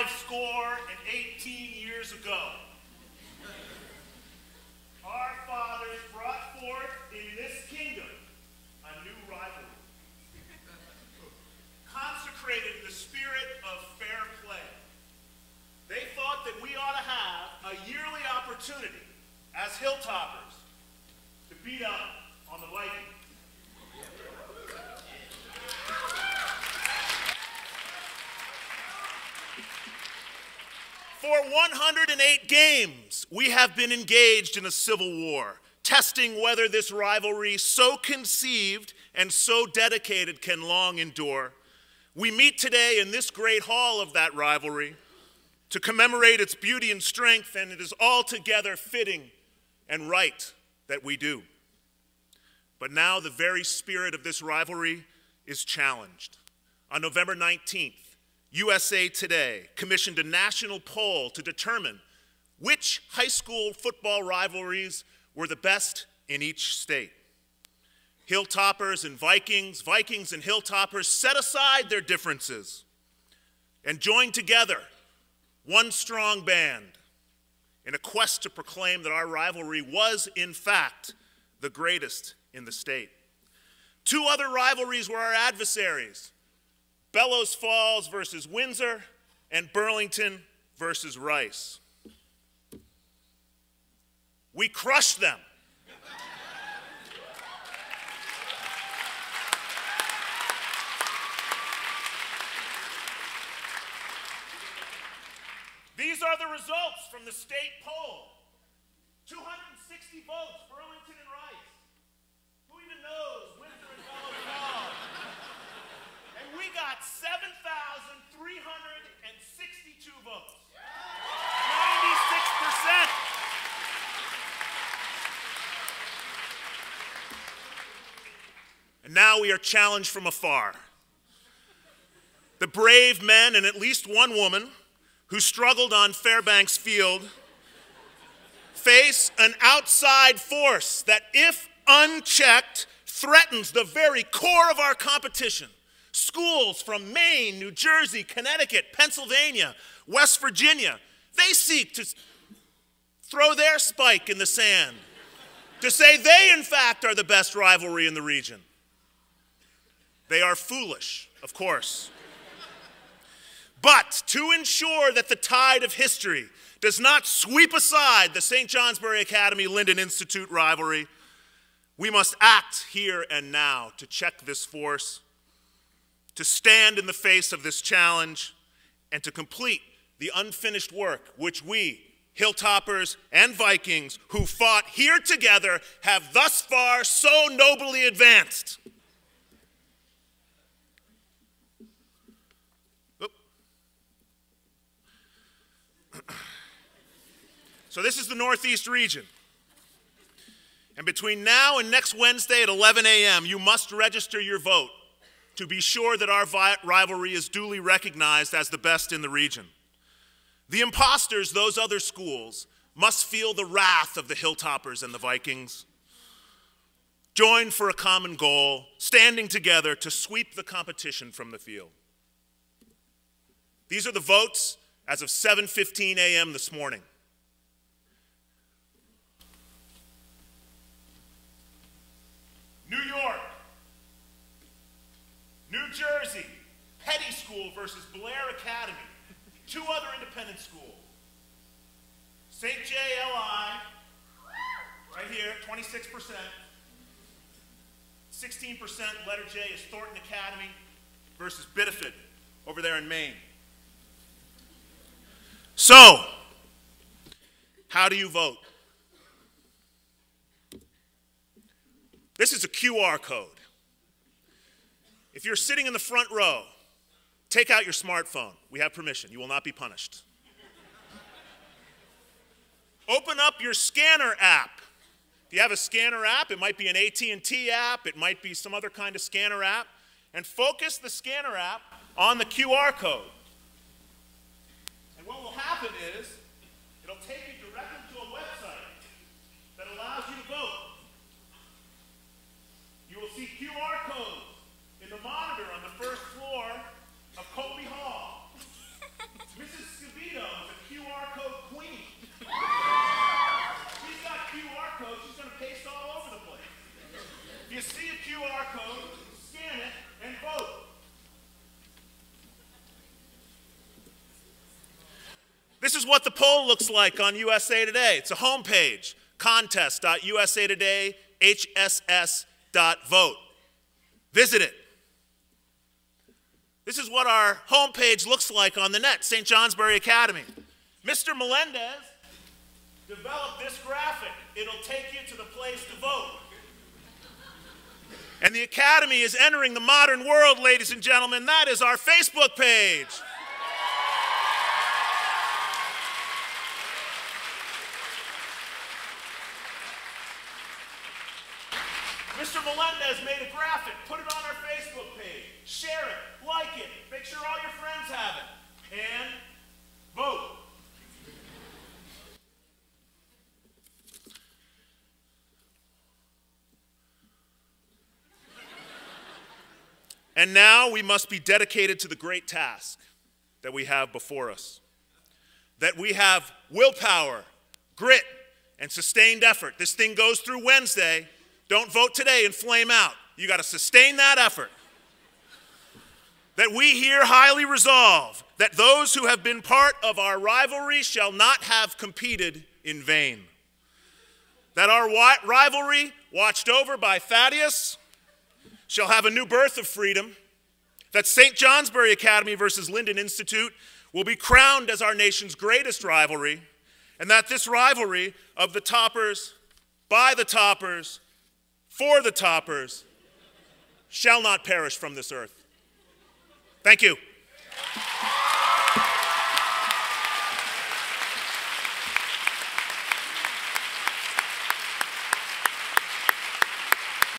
518 years ago, our fathers brought forth in this kingdom a new rivalry, consecrated in the spirit of fair play. They thought that we ought to have a yearly opportunity as Hilltoppers to beat up on the Vikings. For 108 games, we have been engaged in a civil war, testing whether this rivalry, so conceived and so dedicated, can long endure. We meet today in this great hall of that rivalry to commemorate its beauty and strength, and it is altogether fitting and right that we do. But now the very spirit of this rivalry is challenged. On November 19th, USA Today commissioned a national poll to determine which high school football rivalries were the best in each state. Hilltoppers and Vikings, Vikings and Hilltoppers set aside their differences and joined together, one strong band, in a quest to proclaim that our rivalry was, in fact, the greatest in the state. Two other rivalries were our adversaries: Bellows Falls versus Windsor, and Burlington versus Rice. We crushed them. These are the results from the state poll. 260 votes, Burlington and Rice. Who even knows Windsor and Bellows Falls? And we got 7,362 votes. 96%. And now we are challenged from afar. The brave men and at least one woman who struggled on Fairbanks Field face an outside force that, if unchecked, threatens the very core of our competition. Schools from Maine, New Jersey, Connecticut, Pennsylvania, West Virginia, they seek to throw their spike in the sand to say they, in fact, are the best rivalry in the region. They are foolish, of course. But to ensure that the tide of history does not sweep aside the St. Johnsbury Academy-Linden Institute rivalry, we must act here and now to check this force, to stand in the face of this challenge, and to complete the unfinished work which we, Hilltoppers and Vikings, who fought here together, have thus far so nobly advanced. So this is the Northeast region. And between now and next Wednesday at 11 a.m., you must register your vote to be sure that our rivalry is duly recognized as the best in the region. The imposters, those other schools, must feel the wrath of the Hilltoppers and the Vikings. Join for a common goal, standing together to sweep the competition from the field. These are the votes as of 7:15 a.m. this morning. New York, New Jersey, Petty School versus Blair Academy, two other independent schools. St. J. L.I., right here, 26%. 16% letter J is Thornton Academy versus Biddeford over there in Maine. So, how do you vote? This is a QR code. If you're sitting in the front row, take out your smartphone. We have permission. You will not be punished. Open up your scanner app. If you have a scanner app, it might be an AT&T app, it might be some other kind of scanner app, and focus the scanner app on the QR code. And what will happen is, it'll take you directly to a website that allows you to vote. You will see QR codes in the monitor on the first floor of Colby Hall. Mrs. This is what the poll looks like on USA Today. It's a homepage, contest.usatoday.hss.vote. Visit it. This is what our homepage looks like on the net, St. Johnsbury Academy. Mr. Melendez developed this graphic. It'll take you to the place to vote. And the Academy is entering the modern world, ladies and gentlemen. That is our Facebook page. Mr. Melendez made a graphic. Put it on our Facebook page. Share it. Like it. Make sure all your friends have it. And vote. And now we must be dedicated to the great task that we have before us. That we have willpower, grit, and sustained effort. This thing goes through Wednesday. Don't vote today and flame out. You got to sustain that effort. That we here highly resolve that those who have been part of our rivalry shall not have competed in vain. That our rivalry, watched over by Thaddeus, shall have a new birth of freedom, that St. Johnsbury Academy versus Linden Institute will be crowned as our nation's greatest rivalry, and that this rivalry of the toppers, by the toppers, for the toppers, shall not perish from this earth. Thank you.